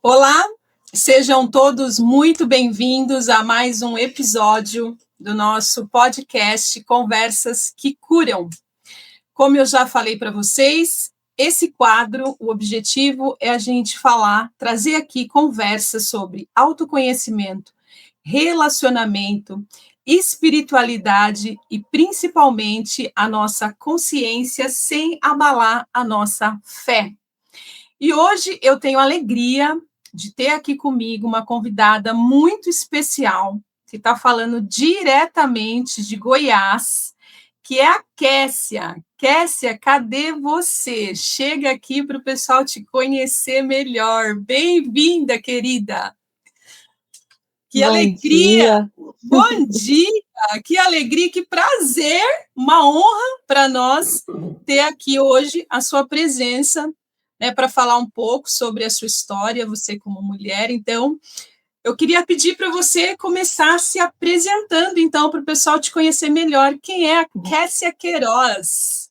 Olá, sejam todos muito bem-vindos a mais um episódio do nosso podcast Conversas que Curam. Como eu já falei para vocês, esse quadro, o objetivo é a gente trazer aqui conversas sobre autoconhecimento, relacionamento, espiritualidade e principalmente a nossa consciência sem abalar a nossa fé. E hoje eu tenho a alegria de ter aqui comigo uma convidada muito especial, que está falando diretamente de Goiás, que é a Kessia. Kessia, cadê você? Chega aqui para o pessoal te conhecer melhor. Bem-vinda, querida. Que Bom alegria! dia. Bom dia! Que alegria, que prazer, uma honra para nós ter aqui hoje a sua presença, né, para falar um pouco sobre a sua história, você como mulher. Então, eu queria pedir para você começar se apresentando, então, para o pessoal te conhecer melhor. Quem é a Kessia Queiroz?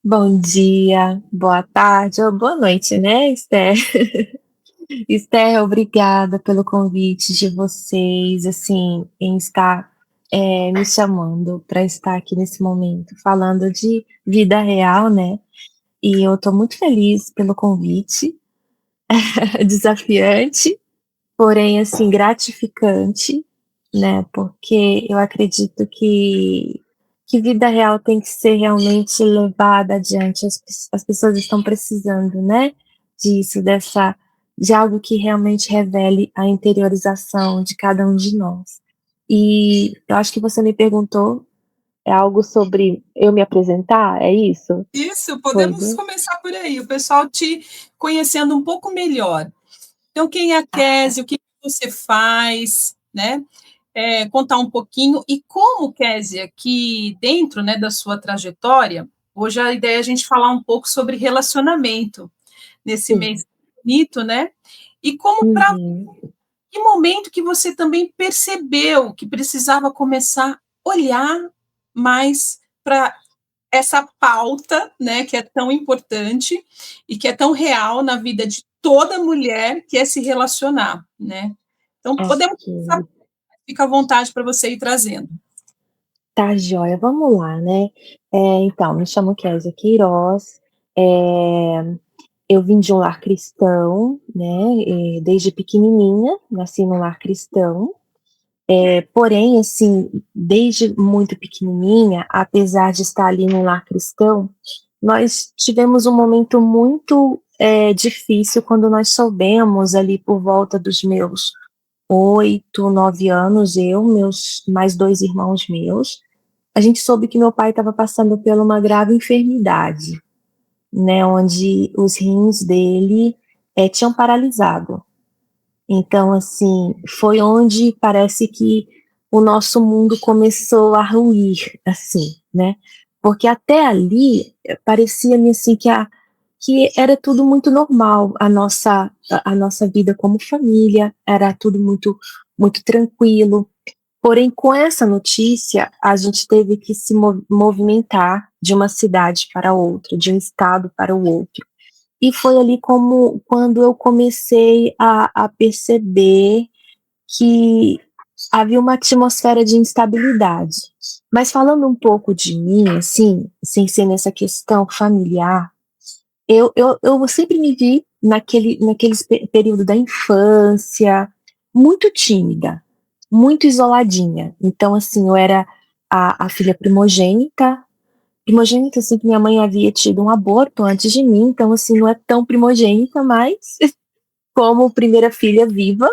Bom dia, boa tarde ou boa noite, né, Esther? Esther, obrigada pelo convite de vocês, assim, em estar me chamando para estar aqui nesse momento, falando de vida real, né? E eu estou muito feliz pelo convite, desafiante, porém, assim, gratificante, né? Porque eu acredito que vida real tem que ser realmente levada adiante. As pessoas estão precisando, né? Disso, de algo que realmente revele a interiorização de cada um de nós. E eu acho que você me perguntou, é algo sobre eu me apresentar, é isso? Isso, Foi, podemos né? começar por aí, o pessoal te conhecendo um pouco melhor. Então, quem é a Kessia, o que você faz, né? Contar um pouquinho e como, Késia, que dentro, né, da sua trajetória, hoje a ideia é a gente falar um pouco sobre relacionamento nesse Sim. mês bonito, né? E como para Uhum. que momento que você também percebeu que precisava começar a olhar mais para essa pauta, né, que é tão importante e que é tão real na vida de toda mulher, que é se relacionar, né? Então, podemos Ok. começar, fica à vontade para você ir trazendo. Tá joia, vamos lá, né? Então, me chamo Kézia Queiroz, eu vim de um lar cristão, né? Desde pequenininha, nasci num lar cristão. Porém, assim, desde muito pequenininha, apesar de estar ali num lar cristão, nós tivemos um momento muito difícil quando nós soubemos ali por volta dos meus 8, 9 anos, meus mais dois irmãos meus, a gente soube que meu pai estava passando por uma grave enfermidade, né, onde os rins dele tinham paralisado. Então, assim, foi onde parece que o nosso mundo começou a ruir, assim, né? Porque até ali parecia-me assim que era tudo muito normal, a nossa vida como família, era tudo muito, muito tranquilo. Porém, com essa notícia, a gente teve que se movimentar de uma cidade para outra, de um estado para o outro. E foi ali como quando eu comecei a perceber que havia uma atmosfera de instabilidade. Mas falando um pouco de mim, assim, sem ser nessa questão familiar, eu sempre me vi naquele período da infância muito tímida, muito isoladinha. Então, assim, eu era a filha primogênita, assim, que minha mãe havia tido um aborto antes de mim, então, assim, não é tão primogênita, mas como primeira filha viva,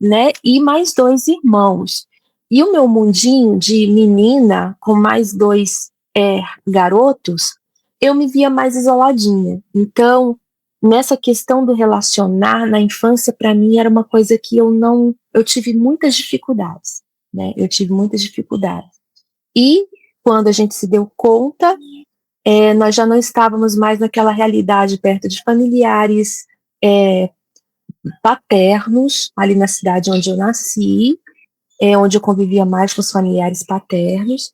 né, e mais dois irmãos. E o meu mundinho de menina, com mais dois garotos, eu me via mais isoladinha. Então, nessa questão do relacionar, na infância, para mim, era uma coisa que eu tive muitas dificuldades, né, eu tive muitas dificuldades. E quando a gente se deu conta, nós já não estávamos mais naquela realidade perto de familiares paternos, ali na cidade onde eu nasci, onde eu convivia mais com os familiares paternos,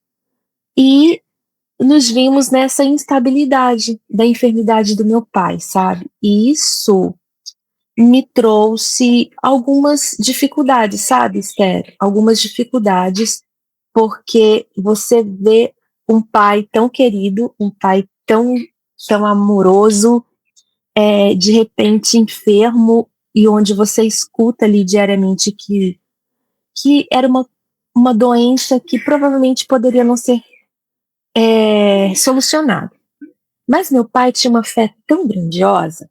e nos vimos nessa instabilidade da enfermidade do meu pai, sabe? E isso me trouxe algumas dificuldades, sabe, Esther? Algumas dificuldades, porque você vê um pai tão querido, um pai tão amoroso, de repente enfermo, e onde você escuta ali diariamente que era uma doença que provavelmente poderia não ser solucionada. Mas meu pai tinha uma fé tão grandiosa,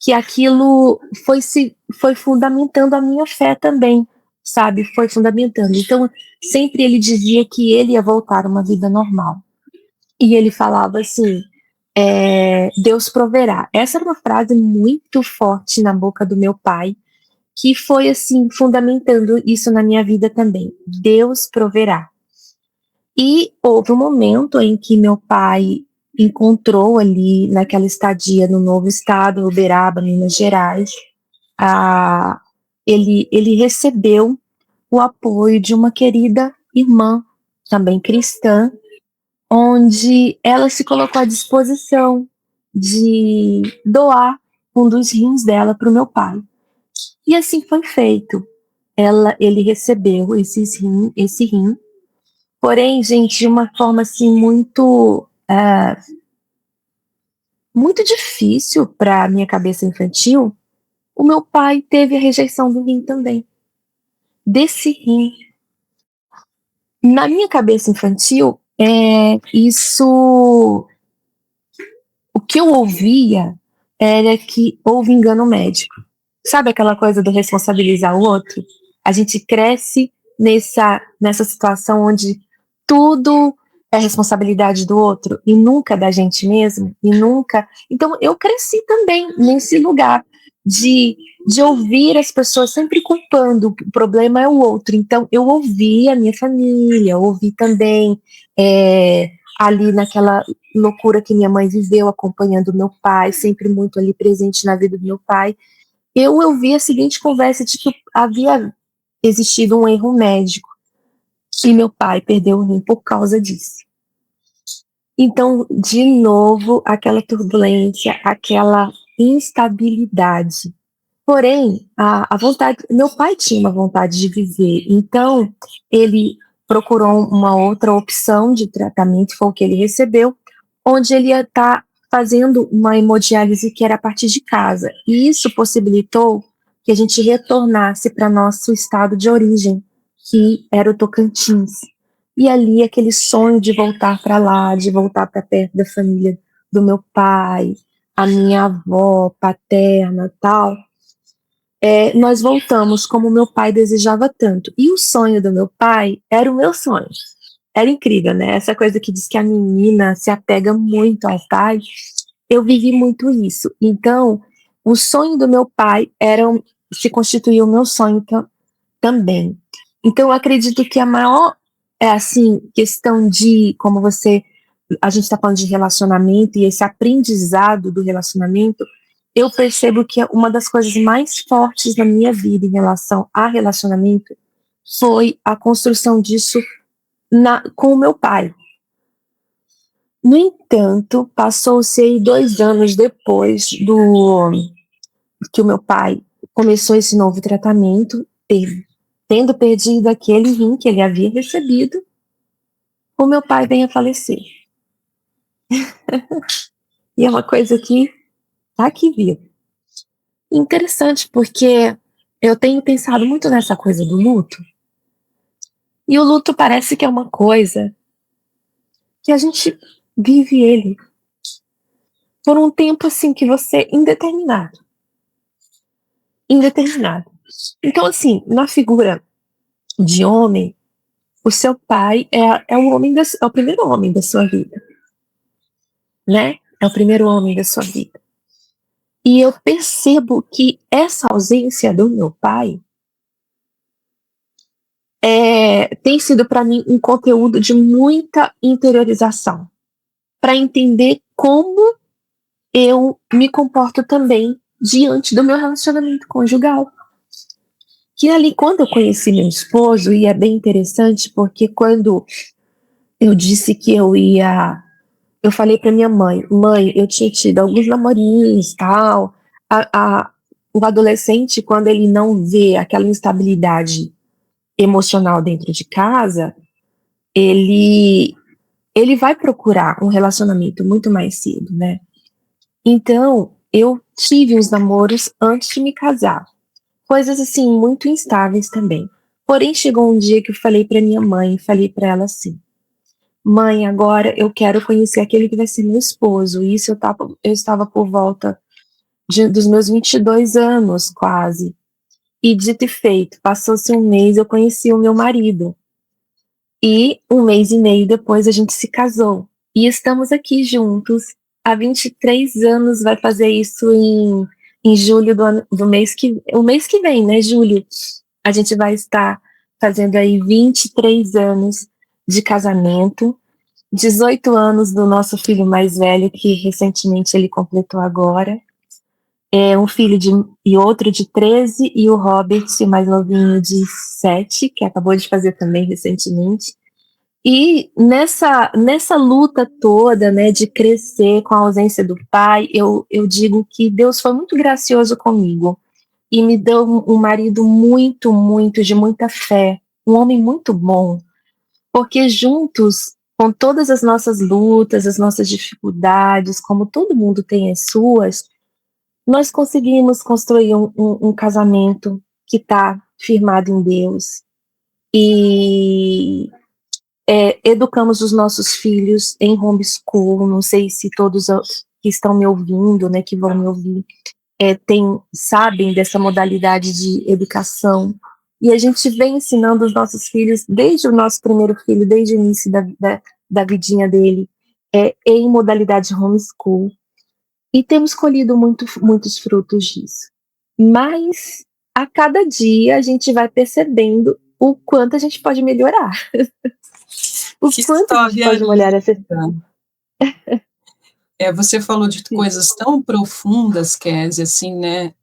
que aquilo foi fundamentando a minha fé também, sabe? Foi fundamentando. Então, sempre ele dizia que ele ia voltar a uma vida normal. E ele falava assim, Deus proverá. Essa era uma frase muito forte na boca do meu pai, que foi assim, fundamentando isso na minha vida também. Deus proverá. E houve um momento em que meu pai encontrou ali, naquela estadia no novo estado, Uberaba, Minas Gerais, ele recebeu o apoio de uma querida irmã, também cristã, onde ela se colocou à disposição de doar um dos rins dela para o meu pai. E assim foi feito. Ele recebeu esse rim, porém, gente, de uma forma assim muito difícil para a minha cabeça infantil. O meu pai teve a rejeição do rim também, desse rim. Na minha cabeça infantil, o que eu ouvia era que houve engano médico. Sabe aquela coisa do responsabilizar o outro? A gente cresce nessa situação onde tudo é responsabilidade do outro e nunca da gente mesmo, e nunca. Então eu cresci também nesse lugar de ouvir as pessoas sempre culpando, o problema é o outro. Então eu ouvi a minha família, ouvi também ali naquela loucura que minha mãe viveu, acompanhando meu pai, sempre muito ali presente na vida do meu pai. Eu ouvi a seguinte conversa de que havia existido um erro médico e meu pai perdeu o rim por causa disso. Então, de novo, aquela turbulência, aquela instabilidade. Porém, a vontade, meu pai tinha uma vontade de viver, então ele procurou uma outra opção de tratamento, foi o que ele recebeu, onde ele ia estar fazendo uma hemodiálise que era a partir de casa. E isso possibilitou que a gente retornasse para nosso estado de origem, que era o Tocantins. E ali aquele sonho de voltar para lá, de voltar para perto da família do meu pai, a minha avó paterna, tal. Nós voltamos como meu pai desejava tanto. E o sonho do meu pai era o meu sonho. Era incrível, né? Essa coisa que diz que a menina se apega muito ao pai. Eu vivi muito isso. Então, o sonho do meu pai se constituiu o meu sonho também. Então, eu acredito que a maior, questão de, a gente está falando de relacionamento e esse aprendizado do relacionamento, eu percebo que uma das coisas mais fortes na minha vida em relação a relacionamento foi a construção disso com o meu pai. No entanto, passou-se 2 anos depois que o meu pai começou esse novo tratamento, tendo perdido aquele rim que ele havia recebido, o meu pai vem a falecer. E é uma coisa que tá aqui viva. Interessante, porque eu tenho pensado muito nessa coisa do luto, e o luto parece que é uma coisa que a gente vive ele por um tempo assim que você indeterminado. Então, assim, na figura de homem, o seu pai é o primeiro homem da sua vida, né? É o primeiro homem da sua vida. E eu percebo que essa ausência do meu pai tem sido para mim um conteúdo de muita interiorização, para entender como eu me comporto também diante do meu relacionamento conjugal. Que ali, quando eu conheci meu esposo, e é bem interessante, porque quando eu disse que eu falei pra minha mãe, eu tinha tido alguns namorinhos, tal, o adolescente, quando ele não vê aquela instabilidade emocional dentro de casa, ele vai procurar um relacionamento muito mais cedo, né? Então, eu tive uns namoros antes de me casar. Coisas, assim, muito instáveis também. Porém, chegou um dia que eu falei para minha mãe, falei para ela assim: mãe, agora eu quero conhecer aquele que vai ser meu esposo. E isso eu estava por volta dos meus 22 anos, quase. E dito e feito, passou-se um mês, eu conheci o meu marido. E um mês e meio depois a gente se casou. E estamos aqui juntos há 23 anos, vai fazer isso em julho do mês o mês que vem, né, julho? A gente vai estar fazendo aí 23 anos de casamento, 18 anos do nosso filho mais velho, que recentemente ele completou agora. Um filho e outro de 13, e o Robert, o mais novinho, de 7, que acabou de fazer também recentemente. E nessa luta toda, né, de crescer com a ausência do pai, eu digo que Deus foi muito gracioso comigo e me deu um marido muito, muito, de muita fé, um homem muito bom, porque juntos, com todas as nossas lutas, as nossas dificuldades, como todo mundo tem as suas, nós conseguimos construir um casamento que está firmado em Deus. E educamos os nossos filhos em homeschool. Não sei se todos que estão me ouvindo, né, que vão me ouvir, sabem dessa modalidade de educação. E a gente vem ensinando os nossos filhos, desde o nosso primeiro filho, desde o início da vidinha dele, em modalidade homeschool. E temos colhido muitos frutos disso. Mas, a cada dia, a gente vai percebendo o quanto a gente pode melhorar. O que quanto a gente pode molhar essa história. Você falou de coisas tão profundas, Kézia, assim, né,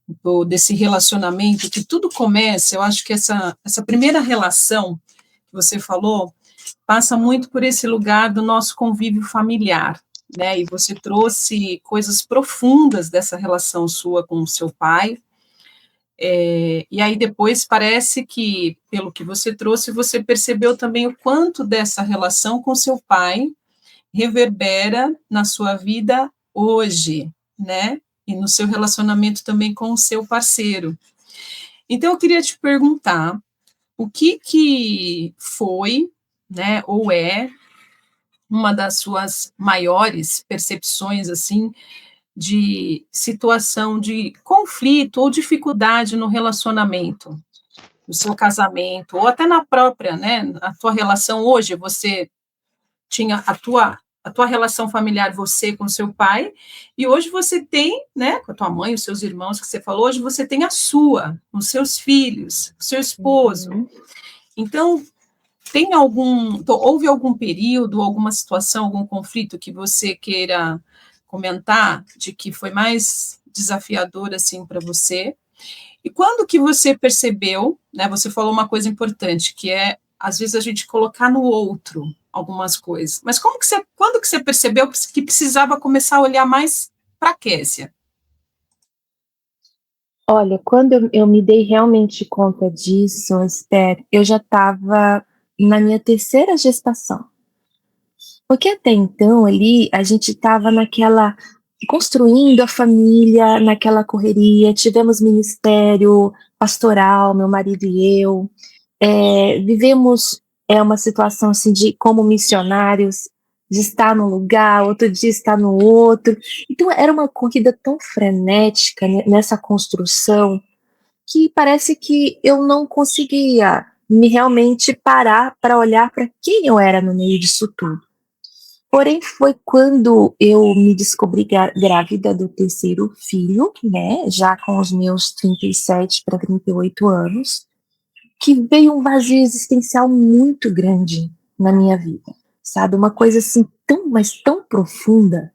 desse relacionamento, que tudo começa, eu acho que essa primeira relação que você falou, passa muito por esse lugar do nosso convívio familiar, né, e você trouxe coisas profundas dessa relação sua com o seu pai, e aí depois parece que, pelo que você trouxe, você percebeu também o quanto dessa relação com seu pai reverbera na sua vida hoje, né? E no seu relacionamento também com o seu parceiro. Então, eu queria te perguntar o que foi, né, ou é uma das suas maiores percepções, assim, de situação de conflito ou dificuldade no relacionamento, no seu casamento, ou até na própria, né, a tua relação hoje, você tinha a tua relação familiar, você com seu pai, e hoje você tem, né, com a tua mãe, os seus irmãos, que você falou, hoje você tem a sua, os seus filhos, o seu esposo. Então, houve algum período, alguma situação, algum conflito que você queira comentar, de que foi mais desafiador, assim, para você? E quando que você percebeu, né, você falou uma coisa importante, que é, às vezes, a gente colocar no outro algumas coisas. Mas quando que você percebeu que precisava começar a olhar mais para a Kézia? Olha, quando eu me dei realmente conta disso, Esther, eu já estava na minha terceira gestação. Porque até então ali a gente estava construindo a família, naquela correria, tivemos ministério pastoral, meu marido e eu, vivemos uma situação assim de como missionários, de estar num lugar, outro dia estar no outro. Então era uma corrida tão frenética nessa construção que parece que eu não conseguia me realmente parar para olhar para quem eu era no meio disso tudo. Porém, foi quando eu me descobri grávida do terceiro filho, né, já com os meus 37 para 38 anos, que veio um vazio existencial muito grande na minha vida, sabe? Uma coisa assim mas tão profunda.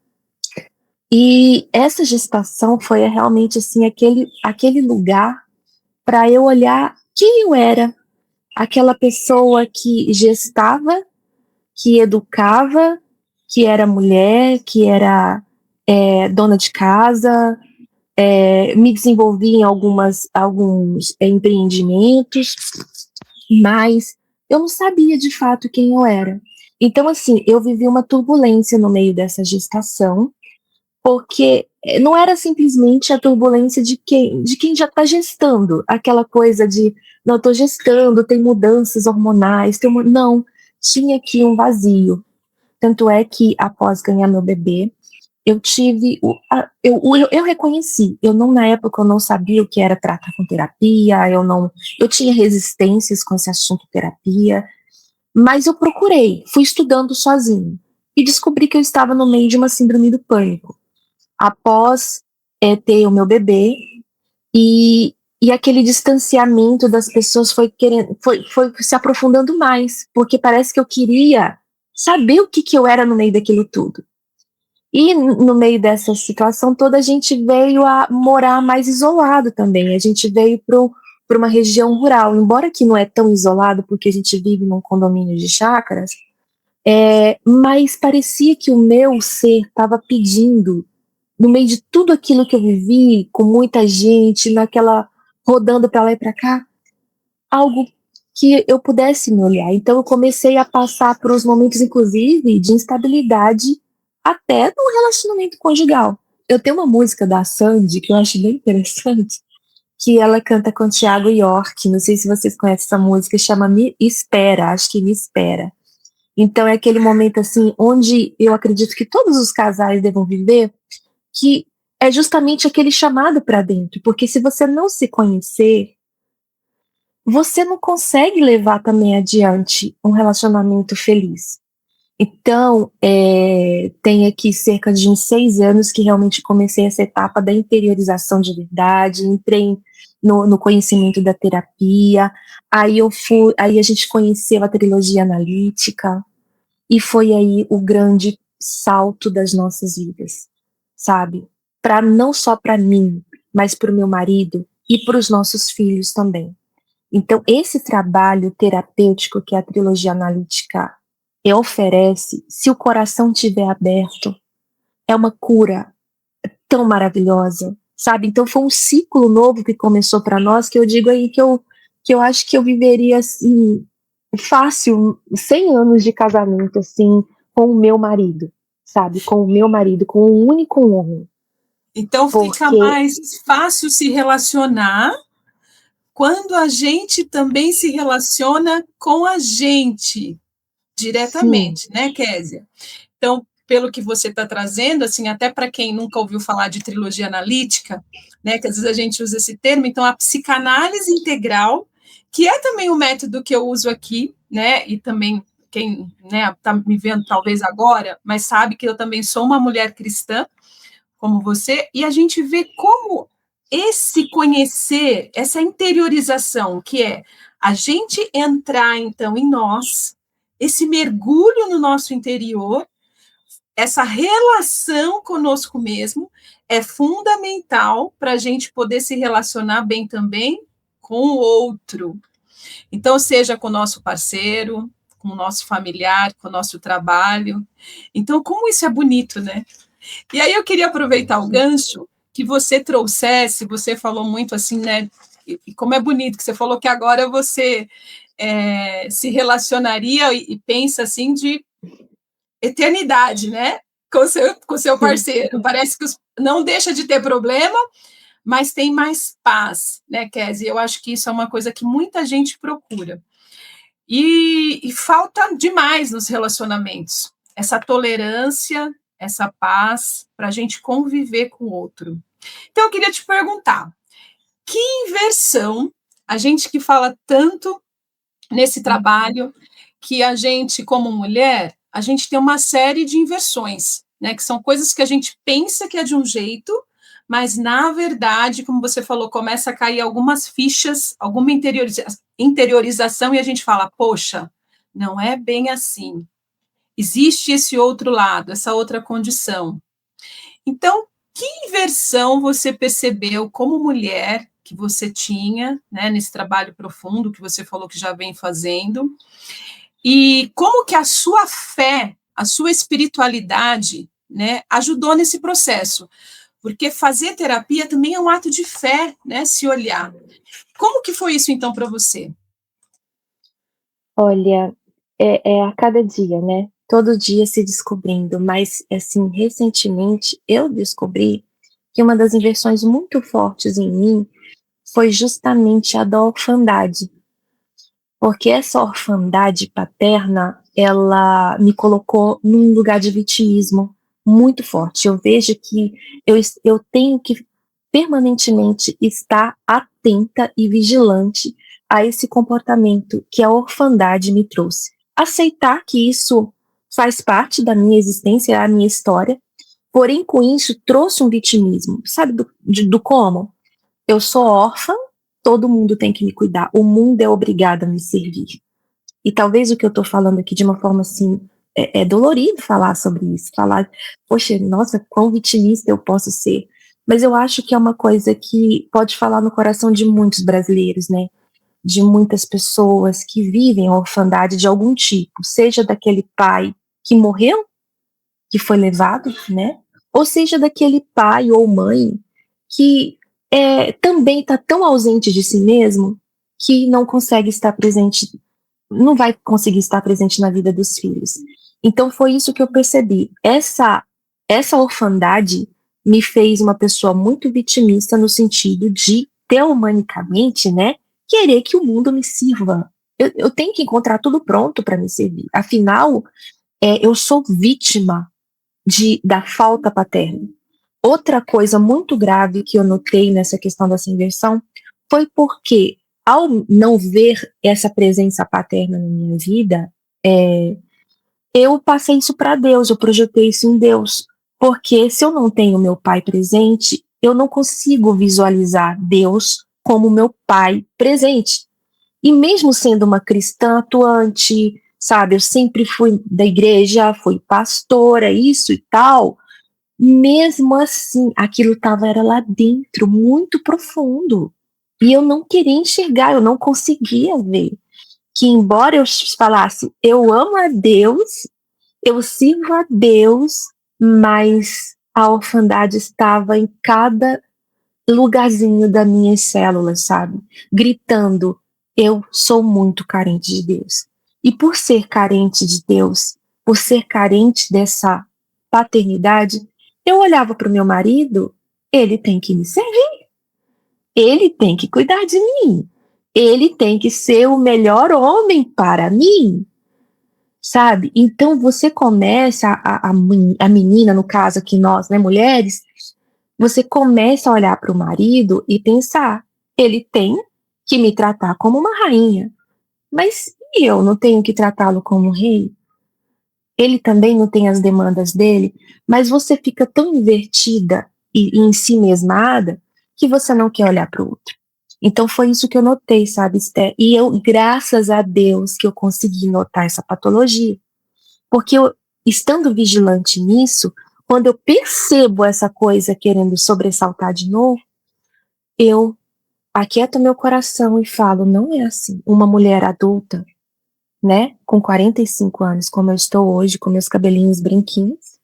E essa gestação foi realmente assim aquele lugar para eu olhar quem eu era, aquela pessoa que gestava, que educava, que era mulher, que era dona de casa, me desenvolvi em alguns empreendimentos, mas eu não sabia de fato quem eu era. Então, assim, eu vivi uma turbulência no meio dessa gestação, porque não era simplesmente a turbulência de quem já está gestando, aquela coisa de, não, estou gestando, tem mudanças hormonais, não, tinha aqui um vazio. Tanto é que, após ganhar meu bebê, eu tive, eu reconheci, na época eu não sabia o que era tratar com terapia, eu tinha resistências com esse assunto terapia, mas eu procurei, fui estudando sozinho, e descobri que eu estava no meio de uma síndrome do pânico, após ter o meu bebê, e aquele distanciamento das pessoas foi se aprofundando mais, porque parece que eu queria saber o que eu era no meio daquilo tudo. E no meio dessa situação toda, a gente veio a morar mais isolado também. A gente veio para uma região rural, embora que não é tão isolado, porque a gente vive num condomínio de chácaras, mas parecia que o meu ser estava pedindo, no meio de tudo aquilo que eu vivi, com muita gente, rodando para lá e para cá, algo que eu pudesse me olhar. Então eu comecei a passar por uns momentos, inclusive, de instabilidade até no relacionamento conjugal. Eu tenho uma música da Sandy que eu acho bem interessante, que ela canta com Thiago York, não sei se vocês conhecem essa música, chama Me Espera, acho que Me Espera. Então é aquele momento assim, onde eu acredito que todos os casais devam viver, que é justamente aquele chamado para dentro, porque se você não se conhecer, você não consegue levar também adiante um relacionamento feliz. Então, tem aqui cerca de uns 6 anos que realmente comecei essa etapa da interiorização de verdade, entrei no conhecimento da terapia, aí a gente conheceu a trilogia analítica, e foi aí o grande salto das nossas vidas, sabe? Não só para mim, mas para o meu marido e para os nossos filhos também. Então, esse trabalho terapêutico que a trilogia analítica oferece, se o coração estiver aberto, é uma cura tão maravilhosa, sabe? Então, foi um ciclo novo que começou para nós, que eu digo aí que eu acho que eu viveria, assim, fácil 100 anos de casamento, assim, com o meu marido, sabe? Com o meu marido, com um único homem. Então, fica mais fácil se relacionar quando a gente também se relaciona com a gente diretamente, sim, né, Késia? Então, pelo que você está trazendo, assim, até para quem nunca ouviu falar de trilogia analítica, né, que às vezes a gente usa esse termo, então a psicanálise integral, que é também o método que eu uso aqui, né, e também quem, né, está me vendo talvez agora, mas sabe que eu também sou uma mulher cristã, como você, e a gente vê como esse conhecer, essa interiorização, que é a gente entrar, então, em nós, esse mergulho no nosso interior, essa relação conosco mesmo, é fundamental para a gente poder se relacionar bem também com o outro. Então, seja com o nosso parceiro, com o nosso familiar, com o nosso trabalho. Então, como isso é bonito, né? E aí eu queria aproveitar o gancho que você trouxesse, você falou muito assim, né? E como é bonito que você falou que agora você se relacionaria e pensa assim de eternidade, né? Com seu parceiro. Parece que não deixa de ter problema, mas tem mais paz, né, Kézia? Eu acho que isso é uma coisa que muita gente procura. E falta demais nos relacionamentos. Essa tolerância, essa paz, para a gente conviver com o outro. Então, eu queria te perguntar, que inversão, a gente que fala tanto nesse trabalho, que a gente, como mulher, a gente tem uma série de inversões, né, que são coisas que a gente pensa que é de um jeito, mas, na verdade, como você falou, começa a cair algumas fichas, alguma interiorização, e a gente fala, poxa, não é bem assim. Existe esse outro lado, essa outra condição. Então, que inversão você percebeu como mulher que você tinha, né, nesse trabalho profundo que você falou que já vem fazendo, e como que a sua fé, a sua espiritualidade, né, ajudou nesse processo? porque fazer terapia também é um ato de fé, né? Se olhar. Como que foi isso, então, para você? Olha, é a cada dia, né? Todo dia se descobrindo, mas, assim, recentemente eu descobri que uma das inversões muito fortes em mim foi justamente a da orfandade. Porque essa orfandade paterna, ela me colocou num lugar de vitimismo muito forte. Eu vejo que eu tenho que permanentemente estar atenta e vigilante a esse comportamento que a orfandade me trouxe. Aceitar que isso faz parte da minha existência, da minha história, porém com isso trouxe um vitimismo. Sabe do como? Eu sou órfã, todo mundo tem que me cuidar, o mundo é obrigado a me servir. E talvez o que eu estou falando aqui de uma forma assim, é dolorido falar sobre isso, falar, poxa, nossa, quão vitimista eu posso ser. Mas eu acho que é uma coisa que pode falar no coração de muitos brasileiros, né? De muitas pessoas que vivem a orfandade de algum tipo, seja daquele pai que morreu, que foi levado, né? Ou seja daquele pai ou mãe que também está tão ausente de si mesmo que não consegue estar presente, não vai conseguir estar presente na vida dos filhos. Então foi isso que eu percebi. Essa orfandade me fez uma pessoa muito vitimista no sentido de, teomanicamente, né, querer que o mundo me sirva. Eu tenho que encontrar tudo pronto para me servir. Afinal, eu sou vítima da falta paterna. Outra coisa muito grave que eu notei nessa questão dessa inversão foi porque, ao não ver essa presença paterna na minha vida, eu passei isso para Deus, eu projetei isso em Deus. Porque se eu não tenho meu pai presente, eu não consigo visualizar Deus como meu pai presente. E mesmo sendo uma cristã atuante, sabe, eu sempre fui da igreja, fui pastora, isso e tal, mesmo assim, aquilo era lá dentro, muito profundo. E eu não queria enxergar, eu não conseguia ver. Que embora eu falasse, eu amo a Deus, eu sirvo a Deus, mas a orfandade estava em cada lugarzinho das minhas células, sabe? Gritando, eu sou muito carente de Deus. E por ser carente de Deus, por ser carente dessa paternidade, eu olhava para o meu marido, ele tem que me servir, ele tem que cuidar de mim, ele tem que ser o melhor homem para mim, sabe? Então você começa, a menina, no caso aqui nós, né, mulheres, você começa a olhar para o marido e pensar, ele tem que me tratar como uma rainha, mas e eu não tenho que tratá-lo como um rei? Ele também não tem as demandas dele, mas você fica tão invertida e em si mesmada que você não quer olhar para o outro. Então foi isso que eu notei, sabe, Esther? E eu, graças a Deus, que eu consegui notar essa patologia. Porque eu, estando vigilante nisso, quando eu percebo essa coisa querendo sobressaltar de novo, eu aquieto meu coração e falo, não é assim. Uma mulher adulta, né, com 45 anos, como eu estou hoje, com meus cabelinhos branquinhos,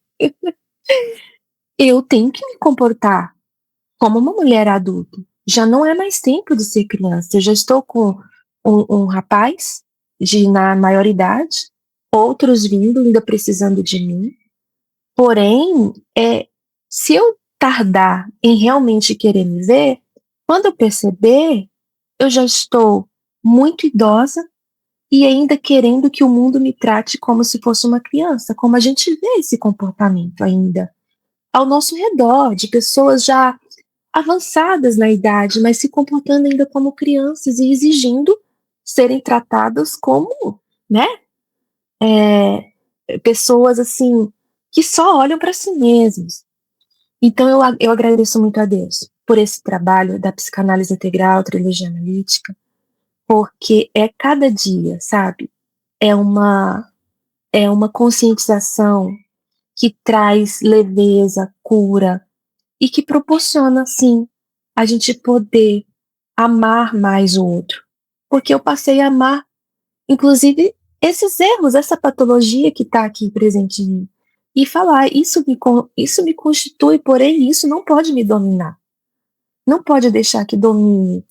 eu tenho que me comportar como uma mulher adulta. Já não é mais tempo de ser criança. Eu já estou com um rapaz na maioridade, outros vindo, ainda precisando de mim. Porém, se eu tardar em realmente querer me ver, quando eu perceber, eu já estou muito idosa e ainda querendo que o mundo me trate como se fosse uma criança, como a gente vê esse comportamento ainda ao nosso redor, de pessoas já avançadas na idade, mas se comportando ainda como crianças e exigindo serem tratadas como, né, pessoas assim que só olham para si mesmos. Então eu agradeço muito a Deus por esse trabalho da psicanálise integral, trilogia analítica, porque é cada dia, sabe? É uma conscientização que traz leveza, cura e que proporciona, sim, a gente poder amar mais o outro. Porque eu passei a amar, inclusive, esses erros, essa patologia que está aqui presente em mim. e falar, isso me constitui, porém isso não pode me dominar. Não pode deixar que domine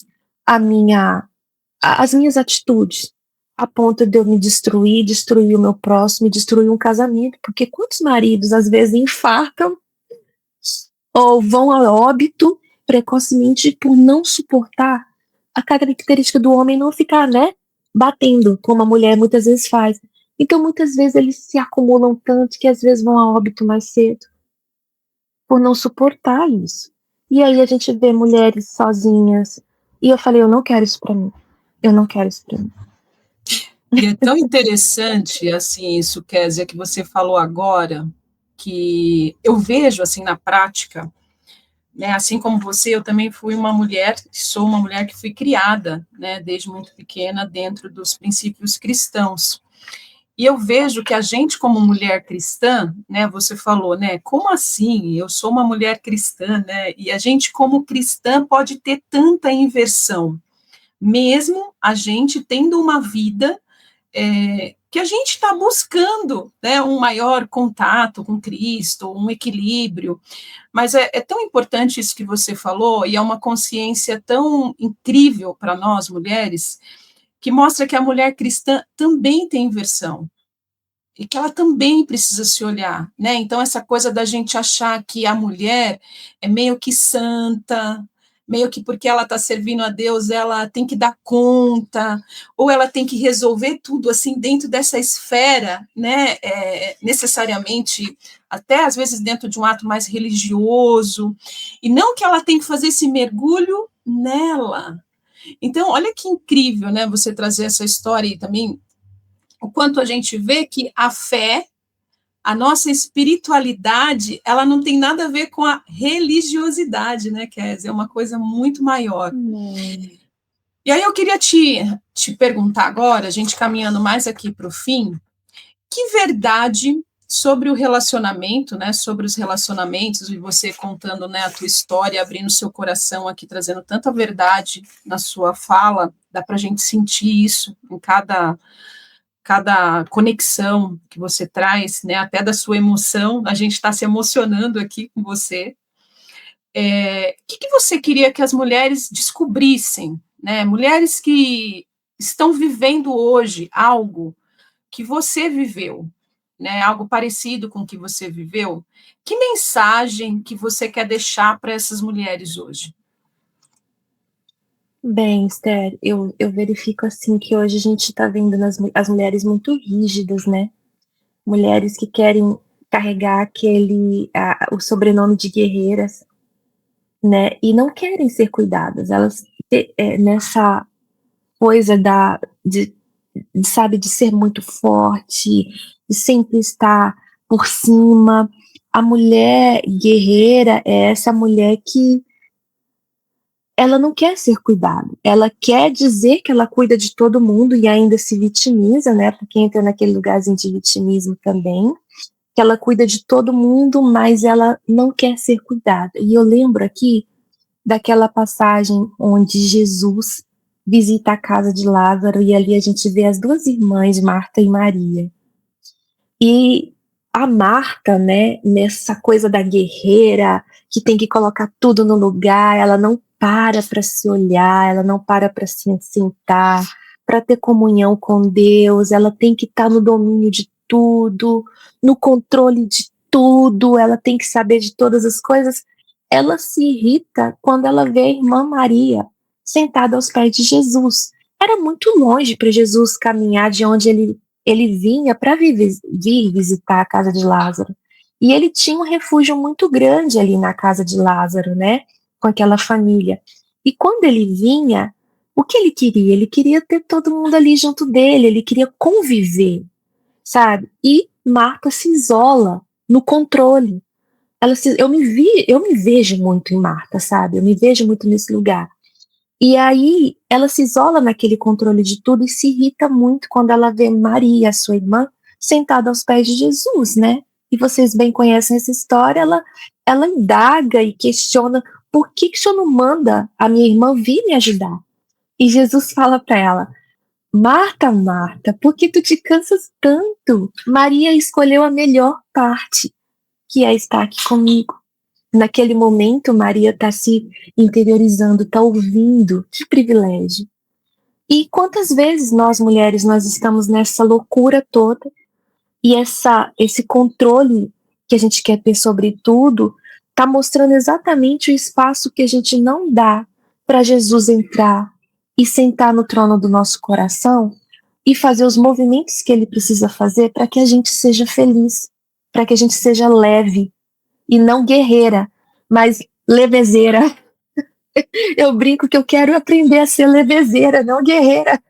as minhas atitudes, a ponto de eu me destruir o meu próximo, destruir um casamento, porque quantos maridos às vezes infartam ou vão a óbito precocemente por não suportar a característica do homem não ficar, né, batendo, como a mulher muitas vezes faz. Então, muitas vezes eles se acumulam tanto que às vezes vão a óbito mais cedo, por não suportar isso. E aí a gente vê mulheres sozinhas, e eu falei, eu não quero isso pra mim. Eu não quero isso pra mim. E é tão interessante, assim, isso, Kézia, que você falou agora, que eu vejo, assim, na prática, né, assim como você, eu também fui uma mulher, sou uma mulher que fui criada, né, desde muito pequena, dentro dos princípios cristãos. E eu vejo que a gente, como mulher cristã, né, você falou, né, como assim? Eu sou uma mulher cristã, né, e a gente, como cristã, pode ter tanta inversão, mesmo a gente tendo uma vida que a gente está buscando, né, um maior contato com Cristo, um equilíbrio, mas é tão importante isso que você falou, e é uma consciência tão incrível para nós, mulheres, que mostra que a mulher cristã também tem inversão, e que ela também precisa se olhar, né? Então, essa coisa da gente achar que a mulher é meio que santa, meio que porque ela está servindo a Deus, ela tem que dar conta, ou ela tem que resolver tudo assim dentro dessa esfera, né? Necessariamente, até às vezes dentro de um ato mais religioso, e não que ela tem que fazer esse mergulho nela. Então, olha que incrível, né? Você trazer essa história e também o quanto a gente vê que a fé, a nossa espiritualidade, ela não tem nada a ver com a religiosidade, né, Kézia? É uma coisa muito maior. E aí eu queria te perguntar agora, a gente caminhando mais aqui para o fim, que verdade sobre o relacionamento, né, sobre os relacionamentos, e você contando, né, a tua história, abrindo seu coração aqui, trazendo tanta verdade na sua fala, dá para a gente sentir isso em cada conexão que você traz, né, até da sua emoção, a gente está se emocionando aqui com você. Que você queria que as mulheres descobrissem, né, mulheres que estão vivendo hoje algo que você viveu, né, algo parecido com o que você viveu, que mensagem que você quer deixar para essas mulheres hoje? Bem, Esther, eu verifico assim que hoje a gente está vendo as mulheres muito rígidas, né? Mulheres que querem carregar o sobrenome de guerreiras, né? E não querem ser cuidadas. Elas nessa coisa sabe, de ser muito forte, de sempre estar por cima. A mulher guerreira é essa mulher que ela não quer ser cuidada, ela quer dizer que ela cuida de todo mundo e ainda se vitimiza, né? Porque entra naquele lugarzinho de vitimismo também, que ela cuida de todo mundo, mas ela não quer ser cuidada. E eu lembro aqui daquela passagem onde Jesus visita a casa de Lázaro e ali a gente vê as duas irmãs, Marta e Maria. E a Marta, né, nessa coisa da guerreira, que tem que colocar tudo no lugar, ela não para se olhar, ela não para se sentar, para ter comunhão com Deus, ela tem que estar no domínio de tudo, no controle de tudo, ela tem que saber de todas as coisas. Ela se irrita quando ela vê a irmã Maria sentada aos pés de Jesus. Era muito longe para Jesus caminhar de onde ele vinha para vir visitar a casa de Lázaro. E ele tinha um refúgio muito grande ali na casa de Lázaro, né? Com aquela família. E quando ele vinha, o que ele queria? Ele queria ter todo mundo ali junto dele, ele queria conviver, sabe? E Marta se isola no controle. Eu me vejo muito em Marta, sabe? Eu me vejo muito nesse lugar. E aí ela se isola naquele controle de tudo e se irrita muito quando ela vê Maria, sua irmã, sentada aos pés de Jesus, né? E vocês bem conhecem essa história, ela indaga e questiona por que o senhor não manda a minha irmã vir me ajudar? E Jesus fala para ela, Marta, Marta, por que tu te cansas tanto? Maria escolheu a melhor parte, que é estar aqui comigo. Naquele momento, Maria está se interiorizando, está ouvindo. Que privilégio. E quantas vezes nós, mulheres, nós estamos nessa loucura toda e esse controle que a gente quer ter sobre tudo está mostrando exatamente o espaço que a gente não dá para Jesus entrar e sentar no trono do nosso coração e fazer os movimentos que ele precisa fazer para que a gente seja feliz, para que a gente seja leve e não guerreira, mas levezeira. Eu brinco que eu quero aprender a ser levezeira, não guerreira.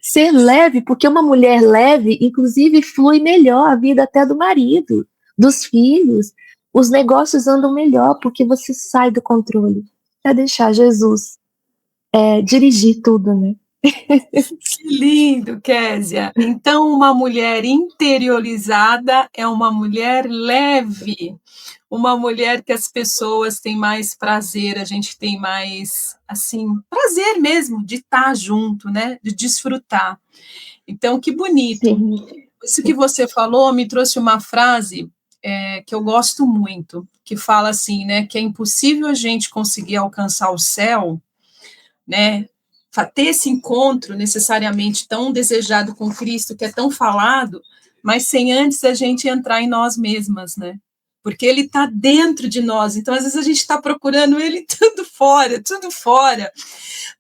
Ser leve, porque uma mulher leve, inclusive, flui melhor a vida até do marido, dos filhos. Os negócios andam melhor porque você sai do controle para deixar Jesus dirigir tudo, né? Que lindo, Késia. Então, uma mulher interiorizada é uma mulher leve, uma mulher que as pessoas têm mais prazer, a gente tem mais, assim, prazer mesmo de estar junto, né? De desfrutar. Então, que bonito. Sim. Isso que você falou me trouxe uma frase que eu gosto muito, que fala assim, né? Que é impossível a gente conseguir alcançar o céu, né? Ter esse encontro necessariamente tão desejado com Cristo, que é tão falado, mas sem antes a gente entrar em nós mesmas, né? Porque ele está dentro de nós, então às vezes a gente está procurando ele tudo fora,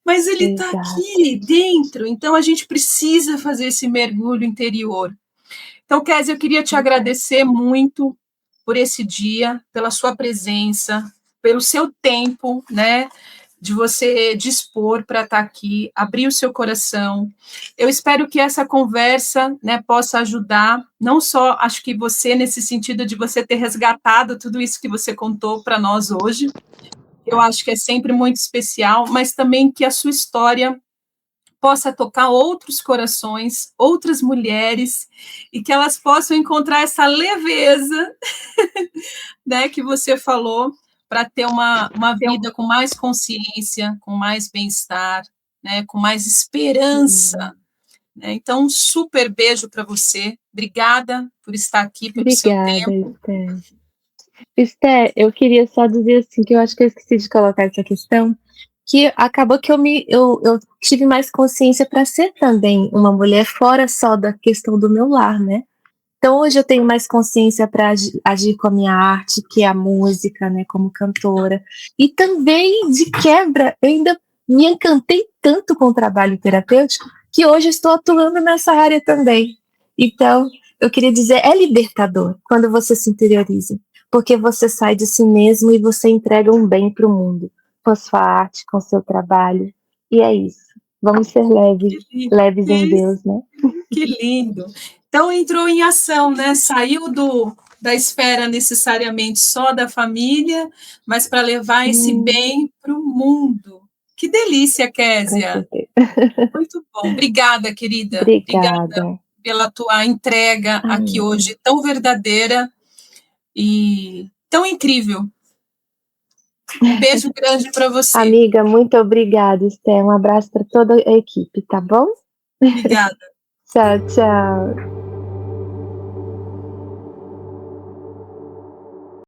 mas ele está aqui dentro, então a gente precisa fazer esse mergulho interior. Então, Késia, eu queria te agradecer muito por esse dia, pela sua presença, pelo seu tempo, né? De você dispor para estar aqui, abrir o seu coração. Eu espero que essa conversa, né, possa ajudar, não só, acho que você, nesse sentido de você ter resgatado tudo isso que você contou para nós hoje, eu acho que é sempre muito especial, mas também que a sua história possa tocar outros corações, outras mulheres, e que elas possam encontrar essa leveza, né, que você falou, para ter uma vida com mais consciência, com mais bem-estar, né, com mais esperança. Né? Então, um super beijo para você. Obrigada por estar aqui, pelo seu tempo. Obrigada, Esté. Esté, eu queria só dizer assim, que eu acho que eu esqueci de colocar essa questão, que acabou que eu tive mais consciência para ser também uma mulher fora só da questão do meu lar, né? Então hoje eu tenho mais consciência para agir com a minha arte, que é a música, né, como cantora. E também, de quebra, eu ainda me encantei tanto com o trabalho terapêutico que hoje estou atuando nessa área também. Então, eu queria dizer, é libertador quando você se interioriza, porque você sai de si mesmo e você entrega um bem para o mundo, com a sua arte, com o seu trabalho. E é isso. Vamos ser leves em Deus, né? Que lindo. Então entrou em ação, né? Saiu da esfera necessariamente só da família, mas para levar esse bem para o mundo. Que delícia, Késia. Muito bom. Obrigada, querida. Obrigada pela tua entrega aqui hoje, tão verdadeira e tão incrível. Um beijo grande para você. Amiga, muito obrigada, Esté. Um abraço para toda a equipe, tá bom? Obrigada. Tchau, tchau.